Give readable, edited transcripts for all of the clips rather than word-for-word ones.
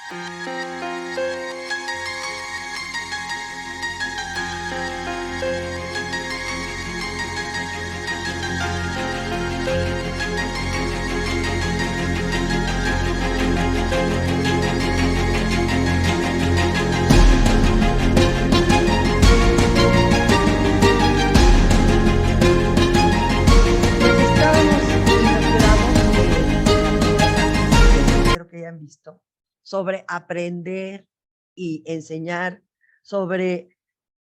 Pues estábamos y nos quedamos espero que hayan visto, sobre aprender y enseñar, sobre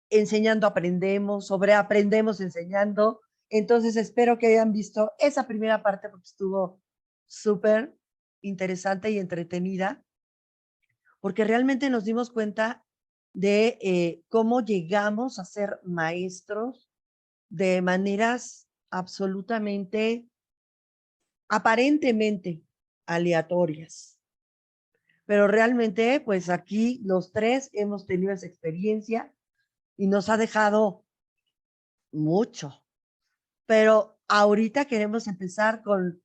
enseñando aprendemos, sobre aprendemos enseñando. Entonces espero que hayan visto esa primera parte porque estuvo súper interesante y entretenida, porque realmente nos dimos cuenta de cómo llegamos a ser maestros de maneras absolutamente, aparentemente aleatorias. Pero realmente, pues aquí los tres hemos tenido esa experiencia y nos ha dejado mucho. Pero ahorita queremos empezar con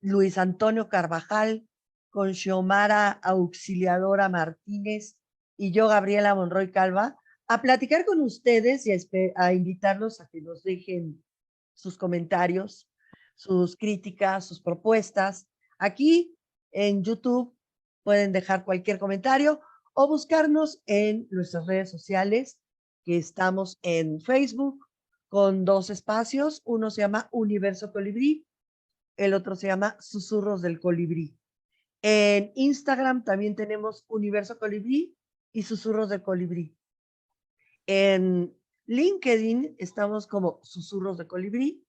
Luis Antonio Carvajal, con Xiomara Auxiliadora Martínez y yo, Gabriela Monroy Calva, a platicar con ustedes y a invitarlos a que nos dejen sus comentarios, sus críticas, sus propuestas. Aquí en YouTube pueden dejar cualquier comentario o buscarnos en nuestras redes sociales, que estamos en Facebook con dos espacios. Uno se llama Universo Colibrí, el otro se llama Susurros del Colibrí. En Instagram también tenemos Universo Colibrí y Susurros del Colibrí. En LinkedIn estamos como Susurros de Colibrí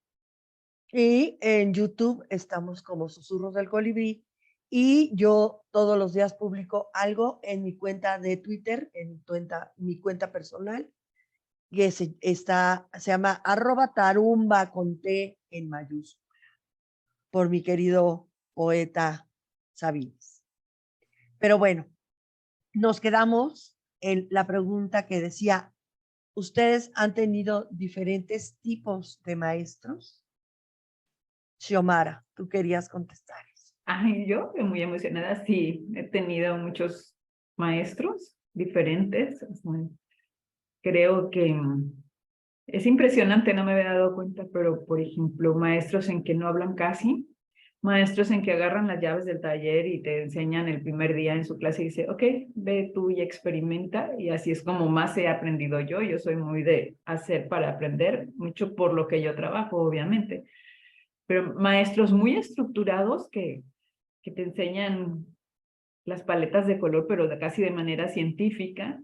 y en YouTube estamos como Susurros del Colibrí. Y yo todos los días publico algo en mi cuenta de Twitter, en mi cuenta personal, que se llama @tarumba con T en mayúscula, por mi querido poeta Sabines. Pero bueno, nos quedamos en la pregunta que decía, ¿ustedes han tenido diferentes tipos de maestros? Xiomara, tú querías contestar eso. Ay, yo muy emocionada, sí, he tenido muchos maestros diferentes. Creo que es impresionante, no me había dado cuenta, pero por ejemplo, maestros en que no hablan casi, maestros en que agarran las llaves del taller y te enseñan el primer día en su clase y dice, ok, ve tú y experimenta, y así es como más he aprendido yo. Yo soy muy de hacer para aprender, mucho por lo que yo trabajo, obviamente, pero maestros muy estructurados que te enseñan las paletas de color, pero casi de manera científica.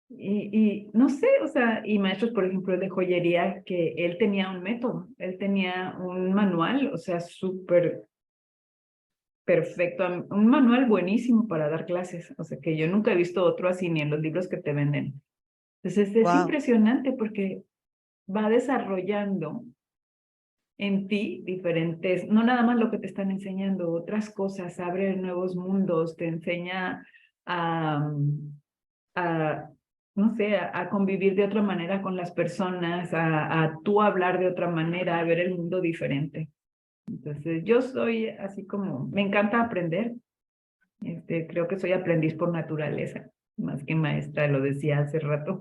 Y no sé, o sea, y maestros, por ejemplo, de joyería, que él tenía un método, él tenía un manual, o sea, súper perfecto, un manual buenísimo para dar clases, o sea, que yo nunca he visto otro así, ni en los libros que te venden. Entonces, es impresionante porque va desarrollando en ti diferentes, no nada más lo que te están enseñando, otras cosas, abre nuevos mundos, te enseña a no sé, a convivir de otra manera con las personas, a tú hablar de otra manera, a ver el mundo diferente. Entonces, yo soy así como, me encanta aprender. Creo que soy aprendiz por naturaleza, más que maestra, lo decía hace rato.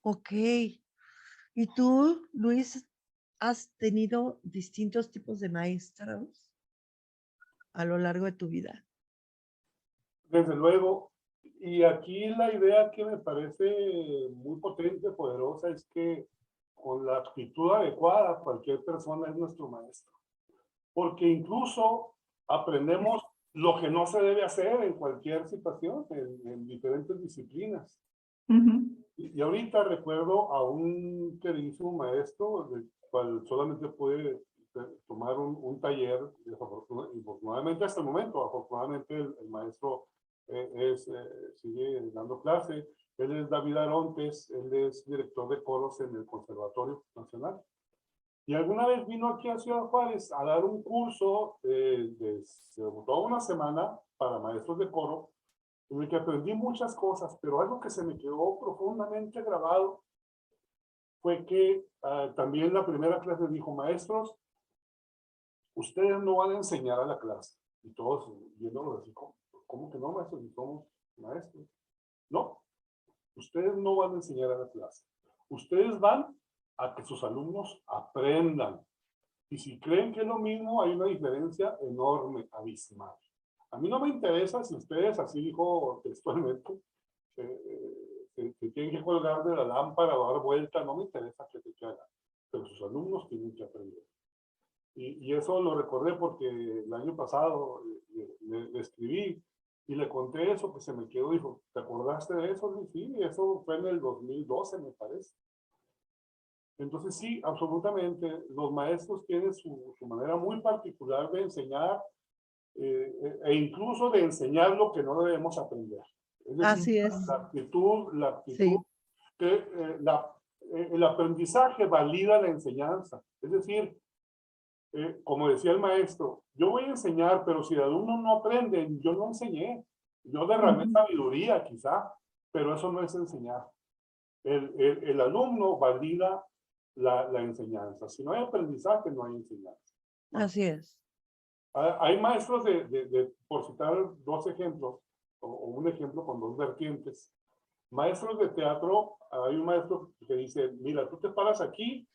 Ok. ¿Y tú, Luis, has tenido distintos tipos de maestros a lo largo de tu vida? Desde luego. Y aquí la idea que me parece muy potente, poderosa, es que con la actitud adecuada, cualquier persona es nuestro maestro. Porque incluso aprendemos lo que no se debe hacer en cualquier situación, en diferentes disciplinas. Y ahorita recuerdo a un queridísimo maestro, del cual solamente pude tomar un taller, desafortunadamente hasta el momento. Afortunadamente el maestro sigue dando clase. Él es David Arontes, él es director de coros en el Conservatorio Nacional. Y alguna vez vino aquí a Ciudad Juárez a dar un curso de toda una semana para maestros de coro, en el que aprendí muchas cosas, pero algo que se me quedó profundamente grabado fue que también la primera clase dijo, maestros, ustedes no van a enseñar a la clase. Y todos viéndolo así, ¿Cómo que no, maestro? Si somos maestros. No, ustedes no van a enseñar a la clase. Ustedes van a que sus alumnos aprendan. Y si creen que es lo mismo, hay una diferencia enorme, abismal. A mí no me interesa si ustedes, así dijo textualmente, se tienen que colgar de la lámpara o dar vuelta, no me interesa que te hagan, pero sus alumnos tienen que aprender. Y eso lo recordé porque el año pasado le escribí y le conté eso, que se me quedó, dijo, ¿te acordaste de eso? Sí, eso fue en el 2012, me parece. Entonces sí, absolutamente, los maestros tienen su manera muy particular de enseñar e incluso de enseñar lo que no debemos aprender. Es decir, Así es, la actitud sí, que el aprendizaje valida la enseñanza. Es decir, como decía el maestro, yo voy a enseñar, pero si el alumno no aprende, yo no enseñé. Yo derramé sabiduría quizá, pero eso no es enseñar. El alumno valida la enseñanza. Si no hay aprendizaje, no hay enseñanza. así es. Hay maestros por citar dos ejemplos, o un ejemplo con dos vertientes. Maestros de teatro, hay un maestro que dice, mira, tú te paras aquí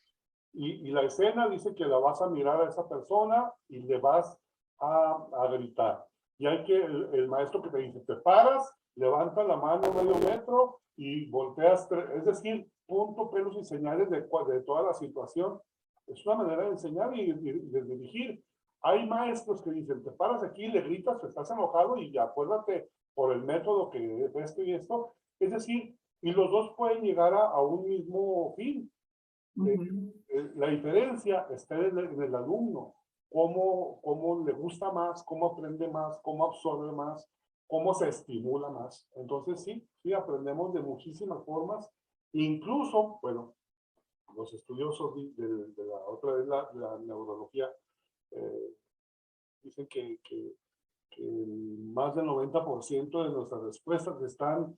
y la escena dice que la vas a mirar a esa persona y le vas a gritar. Y hay que, el maestro que te dice, te paras, levanta la mano medio metro y volteas, es decir, punto, pelos y señales de toda la situación. Es una manera de enseñar y de dirigir. Hay maestros que dicen, te paras aquí, le gritas, te estás enojado y acuérdate por el método que es esto y esto. Es decir, y los dos pueden llegar a un mismo fin. La diferencia está en el alumno, cómo le gusta más, cómo aprende más, cómo absorbe más, cómo se estimula más. Entonces sí, aprendemos de muchísimas formas, incluso, bueno, los estudiosos de la otra vez, la neurología, dicen que más del 90% de nuestras respuestas están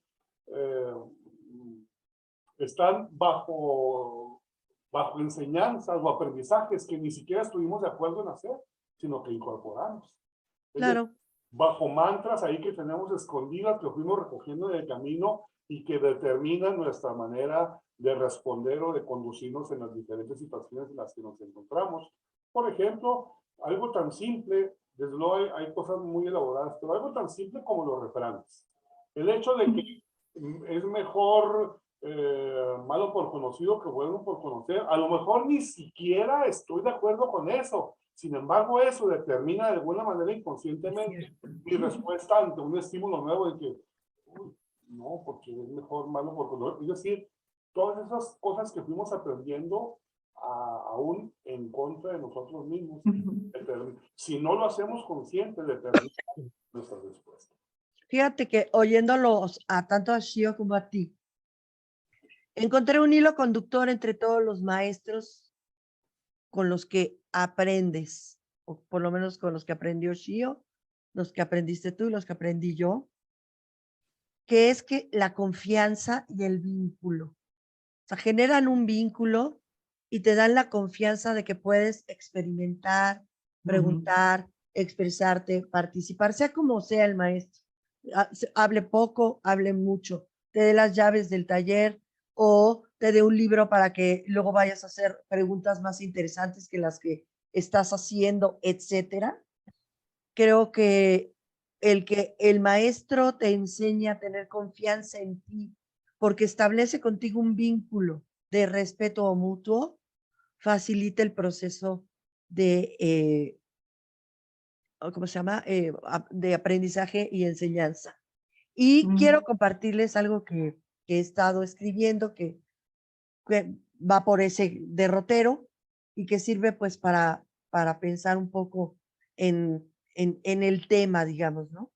bajo enseñanzas o aprendizajes que ni siquiera estuvimos de acuerdo en hacer, sino que incorporamos. Claro, Bajo mantras ahí que tenemos escondidas, que fuimos recogiendo en el camino y que determinan nuestra manera de responder o de conducirnos en las diferentes situaciones en las que nos encontramos. Por ejemplo, algo tan simple, desde luego hay cosas muy elaboradas, pero algo tan simple como los refranes. El hecho de que es mejor malo por conocido que bueno por conocer, a lo mejor ni siquiera estoy de acuerdo con eso. Sin embargo, eso determina de alguna manera inconscientemente mi respuesta ante un estímulo nuevo de que, uy, no, porque es mejor malo por conocer. Es decir, todas esas cosas que fuimos aprendiendo aún en contra de nosotros mismos. Si no lo hacemos consciente, determina nuestra respuesta. fíjate que oyéndolos a tanto a Shio como a ti, encontré un hilo conductor entre todos los maestros con los que aprendes, o por lo menos con los que aprendió Shio, los que aprendiste tú y los que aprendí yo, que es que la confianza y el vínculo. O sea, generan un vínculo y te dan la confianza de que puedes experimentar, preguntar, expresarte, participar, sea como sea el maestro. Hable poco, hable mucho, te dé las llaves del taller o te dé un libro para que luego vayas a hacer preguntas más interesantes que las que estás haciendo, etcétera. Creo que el maestro te enseña a tener confianza en ti porque establece contigo un vínculo de respeto mutuo, facilita el proceso de, ¿cómo se llama? De aprendizaje y enseñanza. Y quiero compartirles algo que he estado escribiendo que va por ese derrotero y que sirve pues para pensar un poco en el tema, digamos, ¿no?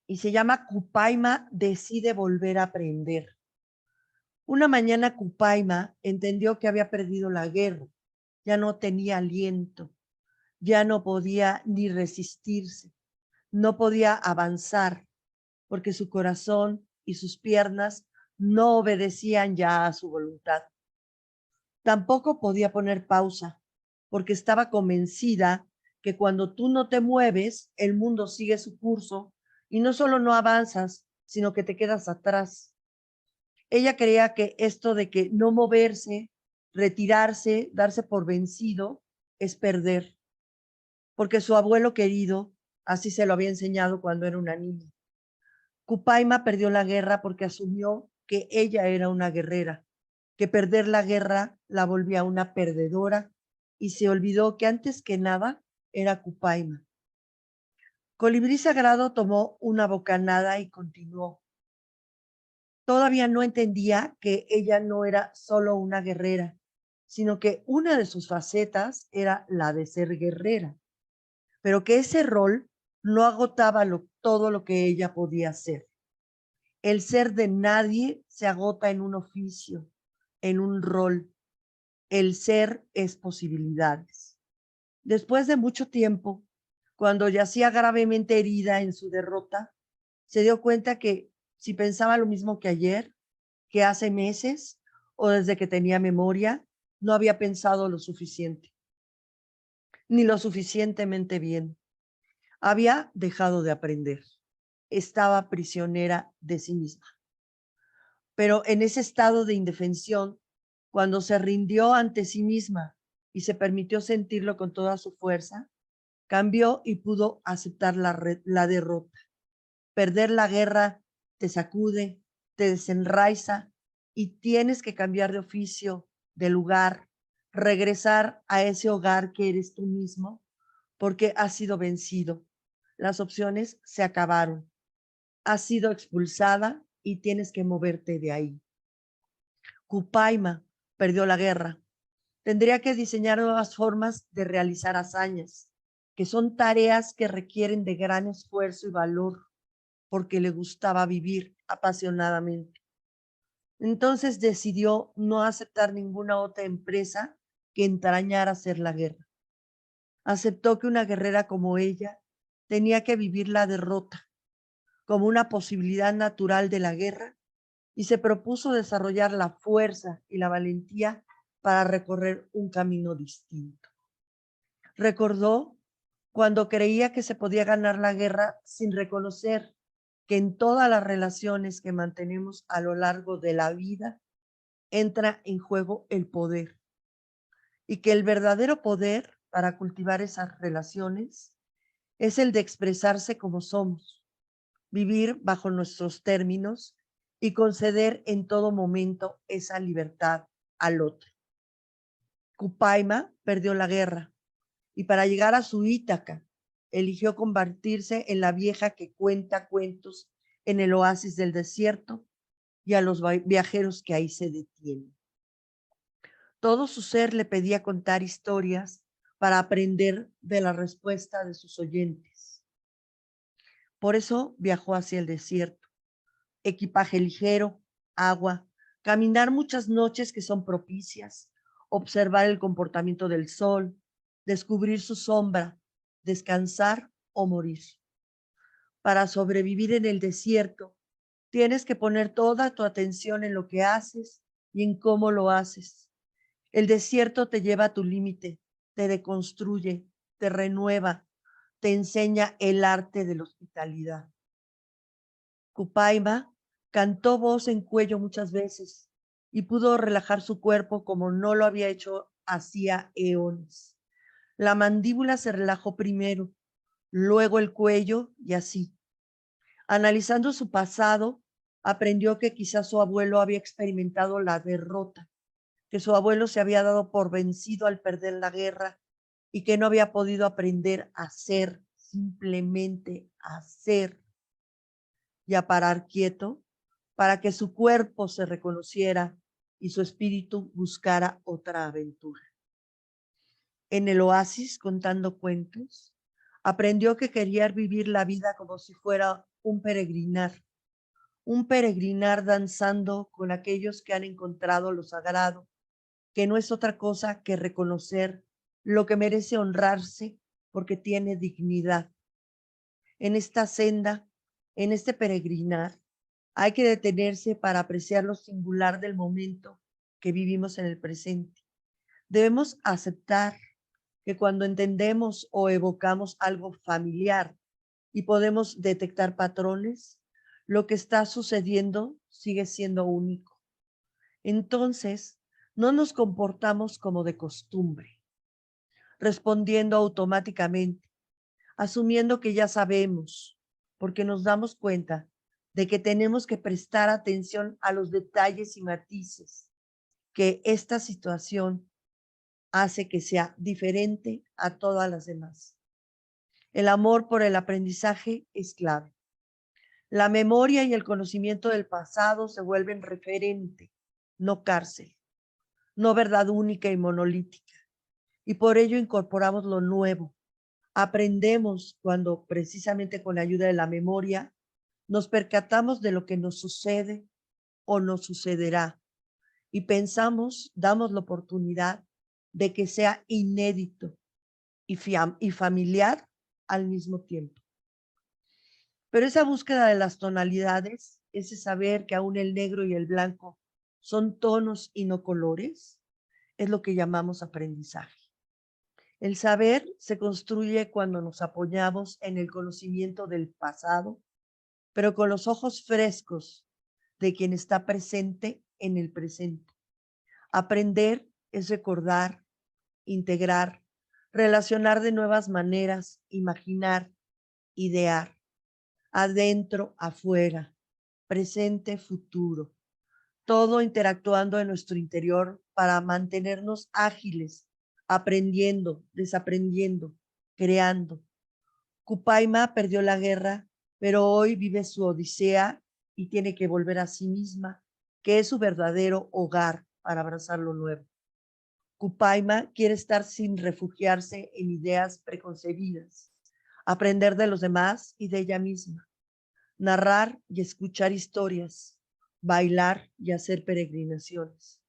Y se llama Cupaima decide volver a aprender. Una mañana Cupaima entendió que había perdido la guerra, ya no tenía aliento, ya no podía ni resistirse, no podía avanzar porque su corazón y sus piernas no obedecían ya a su voluntad. Tampoco podía poner pausa porque estaba convencida que cuando tú no te mueves, el mundo sigue su curso Y no solo no avanzas, sino que te quedas atrás. Ella creía que esto de que no moverse, retirarse, darse por vencido, es perder, porque su abuelo querido así se lo había enseñado cuando era una niña. Cupaima perdió la guerra porque asumió que ella era una guerrera, que perder la guerra la volvía una perdedora y se olvidó que antes que nada era Cupaima. Colibrí Sagrado tomó una bocanada y continuó. Todavía no entendía que ella no era solo una guerrera, sino que una de sus facetas era la de ser guerrera, pero que ese rol no agotaba todo lo que ella podía hacer. El ser de nadie se agota en un oficio, en un rol. El ser es posibilidades. Después de mucho tiempo, cuando yacía gravemente herida en su derrota, se dio cuenta que si pensaba lo mismo que ayer, que hace meses o desde que tenía memoria, no había pensado lo suficiente, ni lo suficientemente bien. Había dejado de aprender. Estaba prisionera de sí misma. Pero en ese estado de indefensión, cuando se rindió ante sí misma y se permitió sentirlo con toda su fuerza, cambió y pudo aceptar la derrota. Perder la guerra te sacude, te desenraiza y tienes que cambiar de oficio, de lugar, regresar a ese hogar que eres tú mismo, porque has sido vencido. Las opciones se acabaron. Has sido expulsada y tienes que moverte de ahí. Cupaima perdió la guerra. Tendría que diseñar nuevas formas de realizar hazañas, que son tareas que requieren de gran esfuerzo y valor, porque le gustaba vivir apasionadamente. Entonces decidió no aceptar ninguna otra empresa que entrañara hacer la guerra. Aceptó que una guerrera como ella tenía que vivir la derrota como una posibilidad natural de la guerra y se propuso desarrollar la fuerza y la valentía para recorrer un camino distinto. Recordó cuando creía que se podía ganar la guerra sin reconocer que en todas las relaciones que mantenemos a lo largo de la vida entra en juego el poder y que el verdadero poder para cultivar esas relaciones es el de expresarse como somos, vivir bajo nuestros términos y conceder en todo momento esa libertad al otro. Cupaima perdió la guerra y para llegar a su Ítaca eligió convertirse en la vieja que cuenta cuentos en el oasis del desierto y a los viajeros que ahí se detienen. Todo su ser le pedía contar historias para aprender de la respuesta de sus oyentes. Por eso viajó hacia el desierto. Equipaje ligero, agua, caminar muchas noches que son propicias, observar el comportamiento del sol, descubrir su sombra, descansar o morir. Para sobrevivir en el desierto, tienes que poner toda tu atención en lo que haces y en cómo lo haces. El desierto te lleva a tu límite, te deconstruye, te renueva, te enseña el arte de la hospitalidad. Cupaima cantó voz en cuello muchas veces y pudo relajar su cuerpo como no lo había hecho hacía eones. La mandíbula se relajó primero, luego el cuello y así. Analizando su pasado, aprendió que quizás su abuelo había experimentado la derrota, que su abuelo se había dado por vencido al perder la guerra y que no había podido aprender a ser, simplemente a ser y a parar quieto para que su cuerpo se reconociera y su espíritu buscara otra aventura. En el oasis, contando cuentos, aprendió que quería vivir la vida como si fuera un peregrinar danzando con aquellos que han encontrado lo sagrado, que no es otra cosa que reconocer lo que merece honrarse porque tiene dignidad. En esta senda, en este peregrinar, hay que detenerse para apreciar lo singular del momento que vivimos en el presente. Debemos aceptar que cuando entendemos o evocamos algo familiar y podemos detectar patrones, lo que está sucediendo sigue siendo único. Entonces, no nos comportamos como de costumbre, respondiendo automáticamente, asumiendo que ya sabemos, porque nos damos cuenta de que tenemos que prestar atención a los detalles y matices que esta situación hace que sea diferente a todas las demás. El amor por el aprendizaje es clave. La memoria y el conocimiento del pasado se vuelven referente, no cárcel, no verdad única y monolítica. Y por ello incorporamos lo nuevo. Aprendemos cuando precisamente con la ayuda de la memoria nos percatamos de lo que nos sucede o nos sucederá y pensamos, damos la oportunidad de que sea inédito y familiar al mismo tiempo. Pero esa búsqueda de las tonalidades, ese saber que aún el negro y el blanco son tonos y no colores, es lo que llamamos aprendizaje. El saber se construye cuando nos apoyamos en el conocimiento del pasado, pero con los ojos frescos de quien está presente en el presente. Aprender es recordar, integrar, relacionar de nuevas maneras, imaginar, idear, adentro, afuera, presente, futuro, todo interactuando en nuestro interior para mantenernos ágiles, aprendiendo, desaprendiendo, creando. Cupaima perdió la guerra, pero hoy vive su odisea y tiene que volver a sí misma, que es su verdadero hogar para abrazar lo nuevo. Cupaima quiere estar sin refugiarse en ideas preconcebidas, aprender de los demás y de ella misma, narrar y escuchar historias, bailar y hacer peregrinaciones.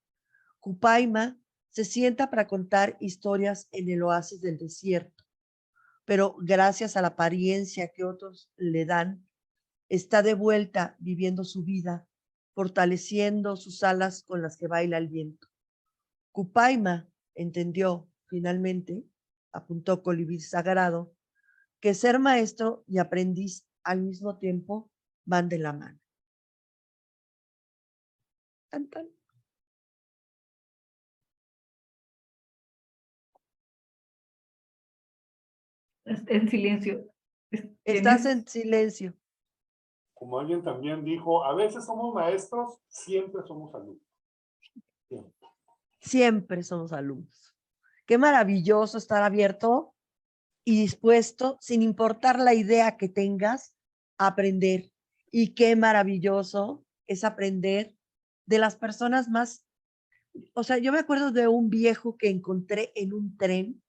Cupaima se sienta para contar historias en el oasis del desierto, pero gracias a la apariencia que otros le dan, está de vuelta viviendo su vida, fortaleciendo sus alas con las que baila el viento. Cupaima entendió finalmente, apuntó Colibrí Sagrado, que ser maestro y aprendiz al mismo tiempo van de la mano. Tan, tan. En silencio. Estás ¿Tienes? en silencio. Como alguien también dijo, a veces somos maestros, siempre somos alumnos. Siempre. Siempre somos alumnos. Qué maravilloso estar abierto y dispuesto, sin importar la idea que tengas, a aprender. Y qué maravilloso es aprender de las personas más. O sea, yo me acuerdo de un viejo que encontré en un tren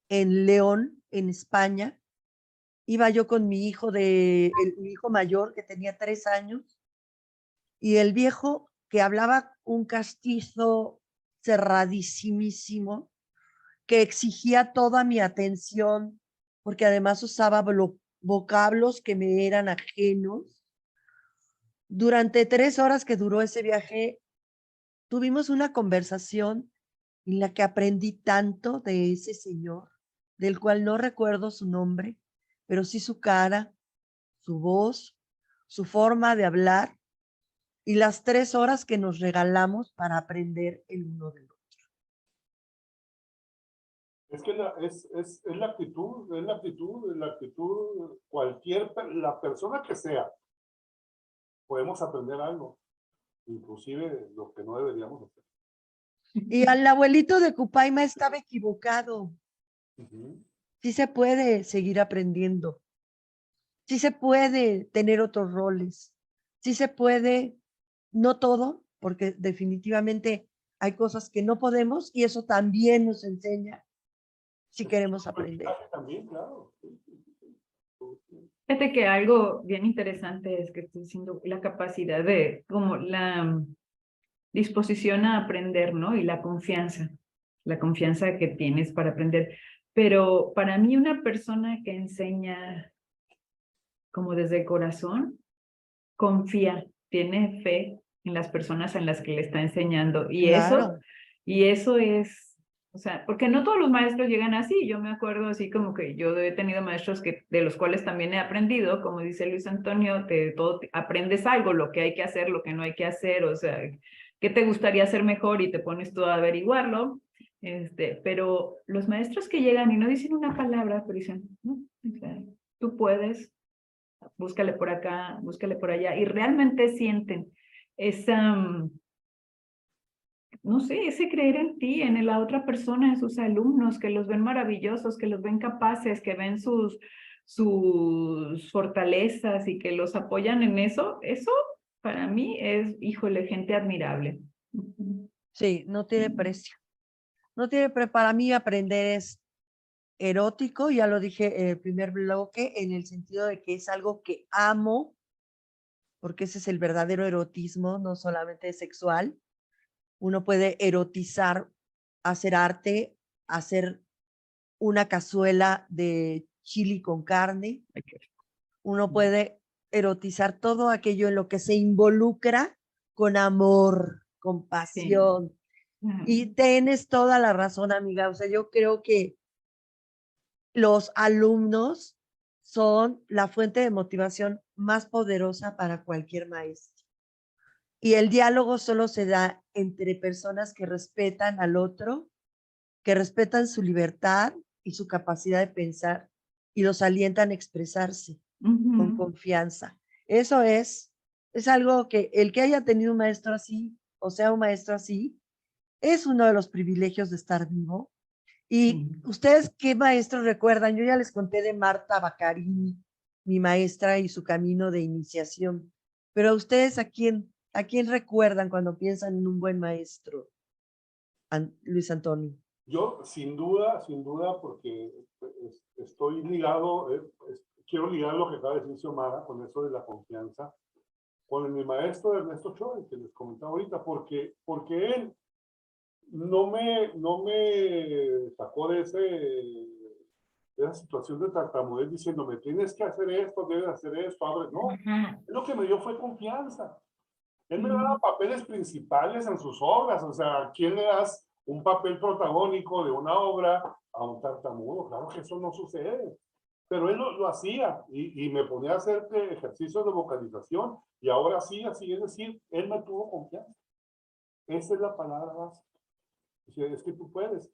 en León, en España. Iba yo con mi hijo mi hijo mayor que tenía 3 años y el viejo que hablaba un castizo cerradísimísimo que exigía toda mi atención porque además usaba vocablos que me eran ajenos. Durante 3 horas que duró ese viaje, tuvimos una conversación en la que aprendí tanto de ese señor, del cual no recuerdo su nombre, pero sí su cara, su voz, su forma de hablar y las 3 horas que nos regalamos para aprender el uno del otro. Es que es la actitud, la persona que sea, podemos aprender algo, inclusive lo que no deberíamos hacer. Y al abuelito de Cupaima estaba equivocado. Uh-huh. Sí se puede seguir aprendiendo. Sí se puede tener otros roles. Sí se puede, no todo, porque definitivamente hay cosas que no podemos y eso también nos enseña si queremos aprender. También, claro. Fíjate que algo bien interesante es que estoy diciendo la capacidad de, como la disposición a aprender, ¿no? Y la confianza que tienes para aprender. Pero para mí una persona que enseña como desde el corazón, confía, tiene fe en las personas en las que le está enseñando. Y Claro. eso es O sea, porque no todos los maestros llegan así. Yo me acuerdo así como que yo he tenido maestros de los cuales también he aprendido, como dice Luis Antonio, de todo aprendes algo, lo que hay que hacer, lo que no hay que hacer, o sea, qué te gustaría hacer mejor y te pones tú a averiguarlo. Pero los maestros que llegan y no dicen una palabra, pero dicen, no, o sea, tú puedes, búscale por acá, búscale por allá, y realmente sienten esa, no sé, ese creer en ti, en la otra persona, en sus alumnos, que los ven maravillosos, que los ven capaces, que ven sus fortalezas y que los apoyan en eso para mí es, híjole, gente admirable. Sí, no tiene precio. No tiene para mí aprender es erótico, ya lo dije en el primer bloque, en el sentido de que es algo que amo, porque ese es el verdadero erotismo, no solamente sexual. Uno puede erotizar, hacer arte, hacer una cazuela de chili con carne. Uno puede erotizar todo aquello en lo que se involucra con amor, con Sí. pasión. Y tienes toda la razón, amiga. O sea, yo creo que los alumnos son la fuente de motivación más poderosa para cualquier maestro. Y el diálogo solo se da entre personas que respetan al otro, que respetan su libertad y su capacidad de pensar y los alientan a expresarse con confianza. Eso es algo que el que haya tenido un maestro así, o sea, un maestro así, es uno de los privilegios de estar vivo. ¿Y ustedes qué maestros recuerdan? Yo ya les conté de Marta Baccarini, mi maestra y su camino de iniciación. Pero ustedes a quién recuerdan cuando piensan en un buen maestro, Luis Antonio? Yo, sin duda, porque estoy ligado, quiero ligar lo que acaba de decir Xiomara con eso de la confianza, con mi maestro Ernesto Choi, que les comentaba ahorita, porque él no me sacó de esa situación de tartamudez diciéndome, tienes que hacer esto, debes hacer esto, abre. No, lo que me dio fue confianza. Él me daba papeles principales en sus obras, o sea, ¿a quién le das un papel protagónico de una obra a un tartamudo? Claro que eso no sucede. Pero él lo hacía y me ponía a hacer ejercicios de vocalización y ahora sí, así es decir, él me tuvo confianza. Esa es la palabra básica. Es que tú puedes.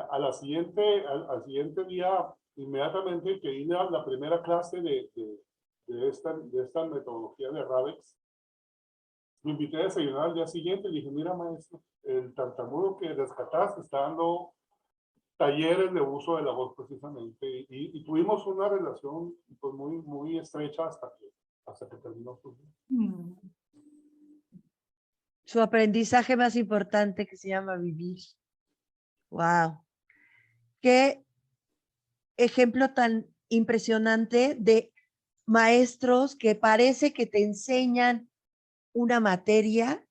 Al siguiente día, inmediatamente que vine a la primera clase de esta metodología de Ravex, me invité a desayunar al día siguiente y dije, mira maestro, el tartamudo que rescataste está dando talleres de uso de la voz precisamente y tuvimos una relación pues muy estrecha hasta que terminó su vida. Su aprendizaje más importante que se llama vivir. Wow. Qué ejemplo tan impresionante de maestros que parece que te enseñan una materia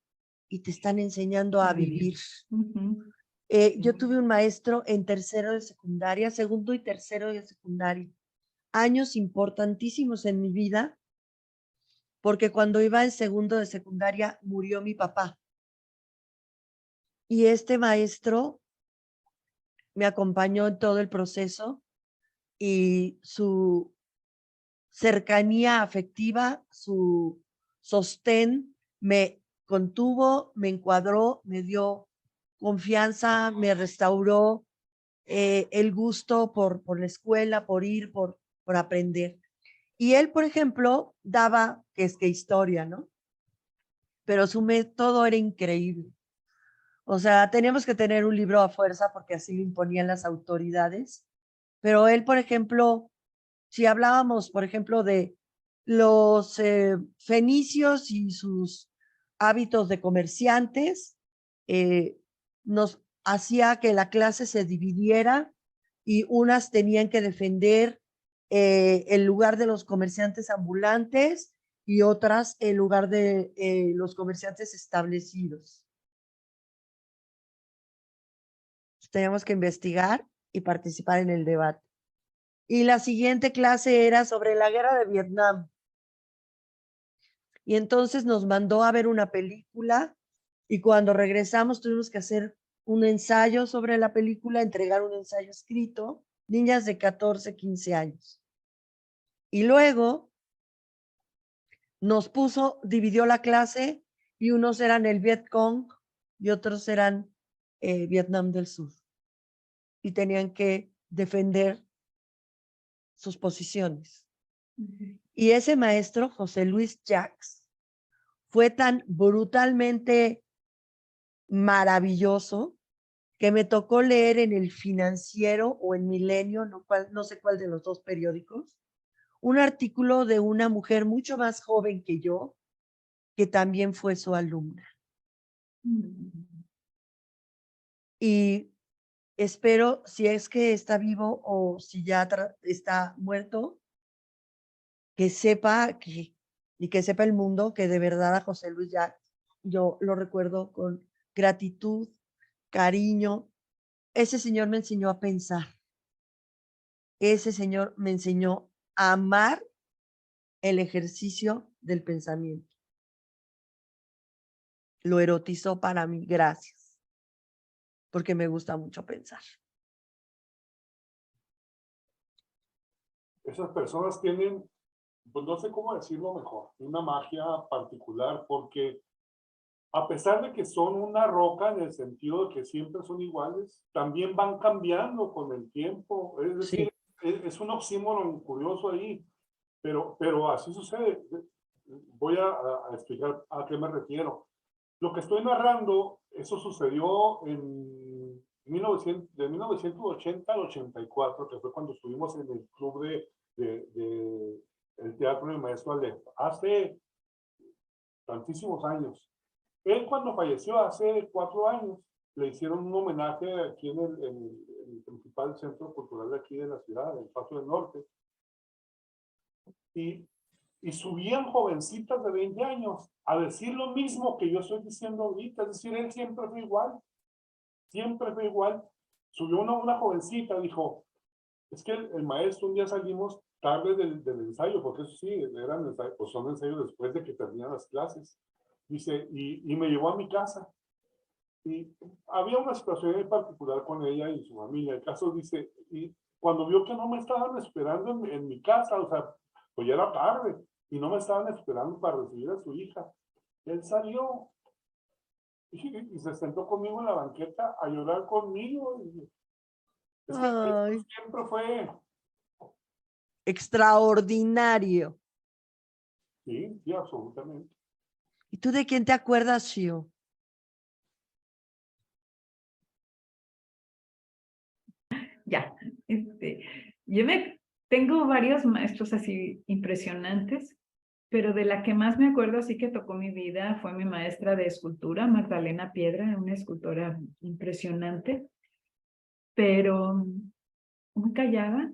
y te están enseñando a vivir. Yo tuve un maestro en tercero de secundaria, segundo y tercero de secundaria, años importantísimos en mi vida, porque cuando iba en segundo de secundaria murió mi papá. Y este maestro me acompañó en todo el proceso y su cercanía afectiva, su sostén me contuvo, me encuadró, me dio confianza, me restauró el gusto por la escuela, por ir, por aprender. Y él, por ejemplo, daba, que es que historia, ¿no? Pero su método era increíble. O sea, teníamos que tener un libro a fuerza porque así lo imponían las autoridades. Pero él, por ejemplo, si hablábamos, por ejemplo, de los fenicios y sus hábitos de comerciantes, nos hacía que la clase se dividiera y unas tenían que defender el lugar de los comerciantes ambulantes y otras el lugar de los comerciantes establecidos. Teníamos que investigar y participar en el debate. Y la siguiente clase era sobre la guerra de Vietnam. Y entonces nos mandó a ver una película y cuando regresamos tuvimos que hacer un ensayo sobre la película, entregar un ensayo escrito, niñas de 14, 15 años. Y luego dividió la clase y unos eran el Vietcong y otros eran Vietnam del Sur. Y tenían que defender sus posiciones. Y ese maestro, José Luis Jacques, fue tan brutalmente maravilloso que me tocó leer en El Financiero o en Milenio, no sé cuál de los dos periódicos, un artículo de una mujer mucho más joven que yo, que también fue su alumna. Y espero, si es que está vivo o si ya está muerto, que sepa y que sepa el mundo que de verdad a José Luis ya yo lo recuerdo con gratitud, cariño. Ese señor me enseñó a pensar. Ese señor me enseñó a amar el ejercicio del pensamiento. Lo erotizó para mí, gracias, porque me gusta mucho pensar. Esas personas tienen, pues no sé cómo decirlo mejor, una magia particular, porque a pesar de que son una roca en el sentido de que siempre son iguales, también van cambiando con el tiempo. Es decir, Sí. es un oxímoron curioso ahí, pero así sucede. Voy a explicar a qué me refiero. Lo que estoy narrando, eso sucedió en 1980 al 84, que fue cuando estuvimos en el club el teatro del maestro Aleph, hace tantísimos años. Él cuando falleció hace 4 años, le hicieron un homenaje aquí en el principal centro cultural de aquí de la ciudad, el Paso del Norte. Y, y subían jovencitas de 20 años a decir lo mismo que yo estoy diciendo ahorita. Es decir, él siempre fue igual. Siempre fue igual. Subió una jovencita, dijo, es que el maestro, un día salimos tarde del ensayo, porque eso sí, eran ensayos, pues son ensayos después de que terminan las clases. Dice, y me llevó a mi casa. Y había una situación en particular con ella y su familia. El caso dice, y cuando vio que no me estaban esperando en mi casa, o sea, pues ya era tarde, y no me estaban esperando para recibir a su hija, él salió y se sentó conmigo en la banqueta a llorar conmigo. Es que Ay, siempre fue, extraordinario. sí, sí, absolutamente. ¿Y tú de quién te acuerdas, Shio? Ya, yo tengo varios maestros así impresionantes, pero de la que más me acuerdo así que tocó mi vida fue mi maestra de escultura, Magdalena Piedra, una escultora impresionante, pero muy callada,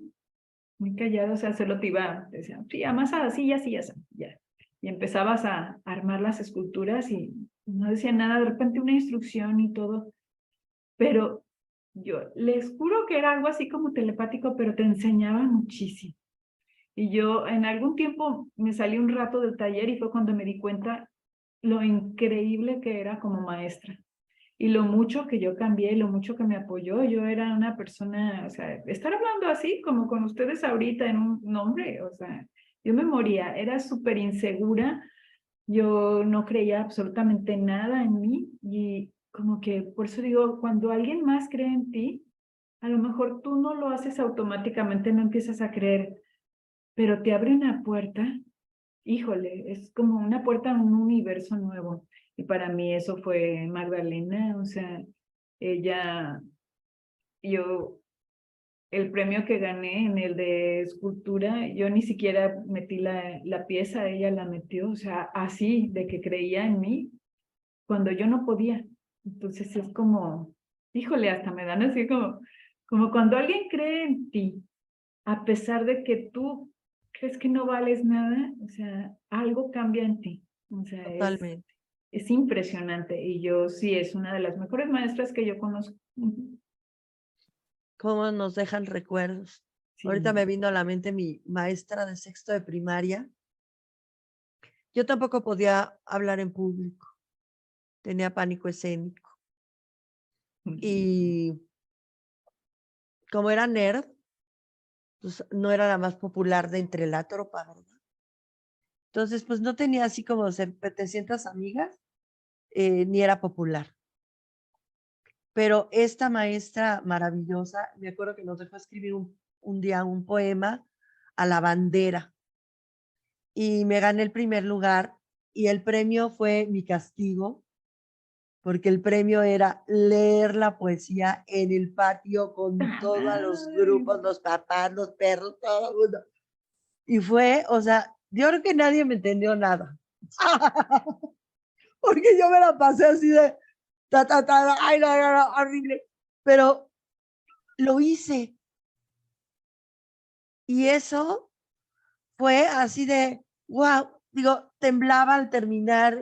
o sea, solo te iba, decía, sí, amasada, así, así, así, ya. Y empezabas a armar las esculturas y no decía nada, de repente una instrucción y todo, pero yo les juro que era algo así como telepático, pero te enseñaba muchísimo. Y yo en algún tiempo me salí un rato del taller y fue cuando me di cuenta lo increíble que era como maestra y lo mucho que yo cambié, lo mucho que me apoyó. Yo era una persona, o sea, estar hablando así como con ustedes ahorita en un nombre, o sea, yo me moría, era súper insegura, yo no creía absolutamente nada en mí y como que por eso digo, cuando alguien más cree en ti, a lo mejor tú no lo haces automáticamente, no empiezas a creer, pero te abre una puerta, híjole, es como una puerta a un universo nuevo. Y para mí eso fue Magdalena, o sea, ella, yo, el premio que gané en el de escultura, yo ni siquiera metí la pieza, ella la metió, o sea, así, de que creía en mí, cuando yo no podía. Entonces es como, híjole, hasta me dan así como cuando alguien cree en ti, a pesar de que tú crees que no vales nada, o sea, algo cambia en ti. O sea, Totalmente. es impresionante y yo sí es una de las mejores maestras que yo conozco. ¿Cómo nos dejan recuerdos? Sí, Ahorita me vino a la mente mi maestra de sexto de primaria. Yo tampoco podía hablar en público. Tenía pánico escénico. Y como era nerd, pues no era la más popular de entre la tropa, ¿verdad? Entonces, pues no tenía así como 700 amigas, ni era popular. Pero esta maestra maravillosa, me acuerdo que nos dejó escribir un día un poema a la bandera y me gané el primer lugar y el premio fue mi castigo, porque el premio era leer la poesía en el patio con todos los grupos, los papás, los perros, todo el mundo. Y fue, o sea, yo creo que nadie me entendió nada. Porque yo me la pasé así de, ay, no, no, no, horrible. Pero lo hice. Y eso fue así de, wow, digo, temblaba al terminar,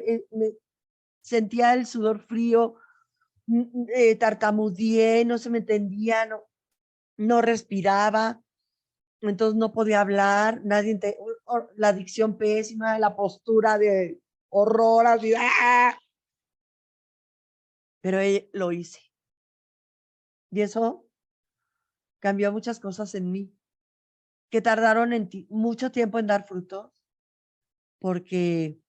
sentía el sudor frío, tartamudeé, no se me entendía, no respiraba, entonces no podía hablar, la dicción pésima, la postura de horror, así, ¡ah! Pero lo hice. Y eso cambió muchas cosas en mí, que tardaron mucho tiempo en dar frutos, porque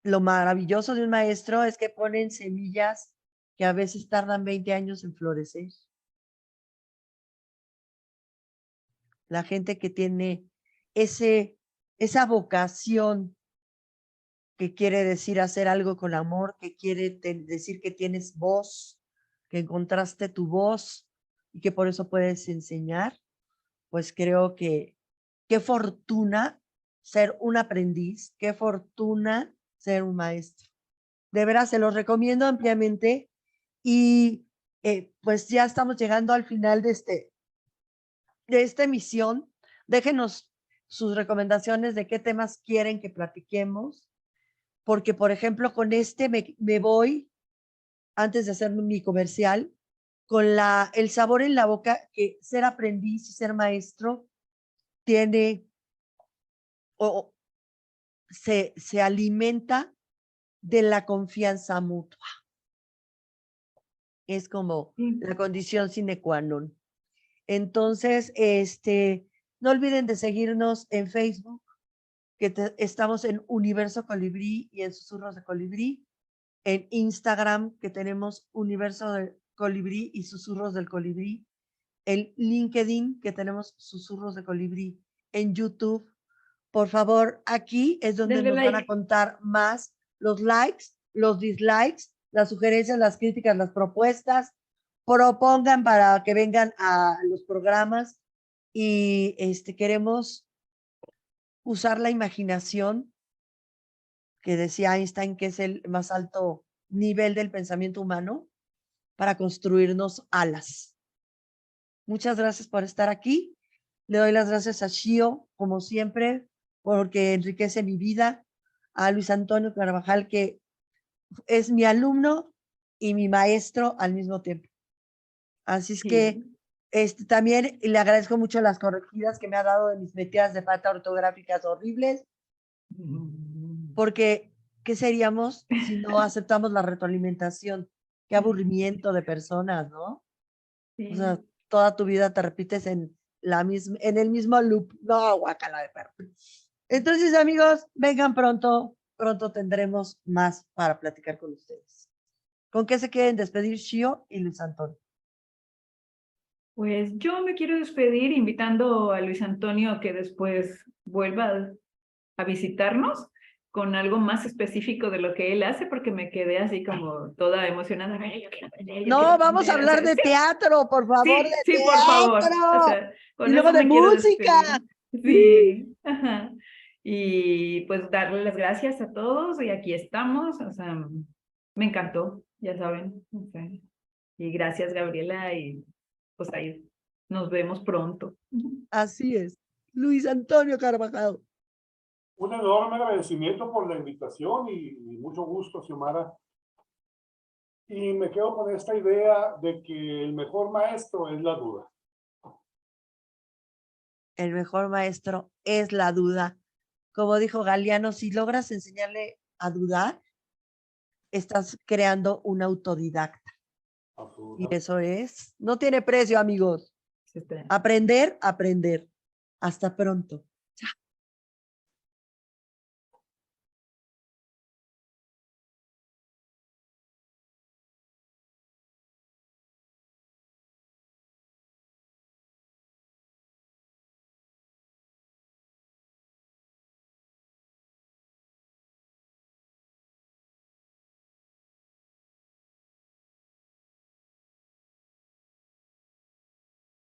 lo maravilloso de un maestro es que ponen semillas que a veces tardan 20 años en florecer. La gente que tiene esa vocación que quiere decir hacer algo con amor, que quiere decir que tienes voz, que encontraste tu voz y que por eso puedes enseñar, pues creo que qué fortuna ser un aprendiz, qué fortuna ser un maestro. De veras, se los recomiendo ampliamente y pues ya estamos llegando al final de esta emisión. Déjenos sus recomendaciones de qué temas quieren que platiquemos, porque por ejemplo con me voy, antes de hacer mi comercial, con el sabor en la boca que ser aprendiz y ser maestro tiene o se alimenta de la confianza mutua. Es como Sí. la condición sine qua non. Entonces, no olviden de seguirnos en Facebook, que estamos en Universo Colibrí y en Susurros de Colibrí, en Instagram, que tenemos Universo de Colibrí y Susurros del Colibrí, en LinkedIn, que tenemos Susurros de Colibrí, en YouTube. Por favor, aquí es donde Denle nos van a like. contar más los likes, los dislikes, las sugerencias, las críticas, las propuestas. Propongan para que vengan a los programas y queremos usar la imaginación, que decía Einstein que es el más alto nivel del pensamiento humano, para construirnos alas. Muchas gracias por estar aquí. Le doy las gracias a Shio, como siempre, porque enriquece mi vida, a Luis Antonio Carvajal, que es mi alumno y mi maestro al mismo tiempo. Así es que Sí. también le agradezco mucho las corregidas que me ha dado de mis metidas de pata ortográficas horribles, porque ¿qué seríamos si no aceptamos la retroalimentación? Qué aburrimiento de personas, ¿no? O sea, Sí. toda tu vida te repites en el mismo loop. No, guacala de perro. Entonces, amigos, vengan pronto. Pronto tendremos más para platicar con ustedes. ¿Con qué se quieren despedir Shio y Luis Antonio? Pues yo me quiero despedir invitando a Luis Antonio a que después vuelva a visitarnos con algo más específico de lo que él hace, porque me quedé así como toda emocionada. Ay, yo quiero aprender, yo quiero No, vamos a aprender. O hablar sea, de sí, teatro, por favor, sí, de sí, por favor. O teatro. sea, Y con luego eso de me quiero música. despedir. Sí. Sí, ajá. Y pues darle las gracias a todos y aquí estamos. O sea, me encantó, ya saben. O sea, y gracias, Gabriela, y pues ahí nos vemos pronto. Así es. Luis Antonio Carvajal. Un enorme agradecimiento por la invitación y mucho gusto, Xiomara. Y me quedo con esta idea de que el mejor maestro es la duda. El mejor maestro es la duda. Como dijo Galeano, si logras enseñarle a dudar, estás creando un autodidacta. Y absolutamente. eso no tiene precio, amigos. Sí, está. Aprender, aprender. Hasta pronto.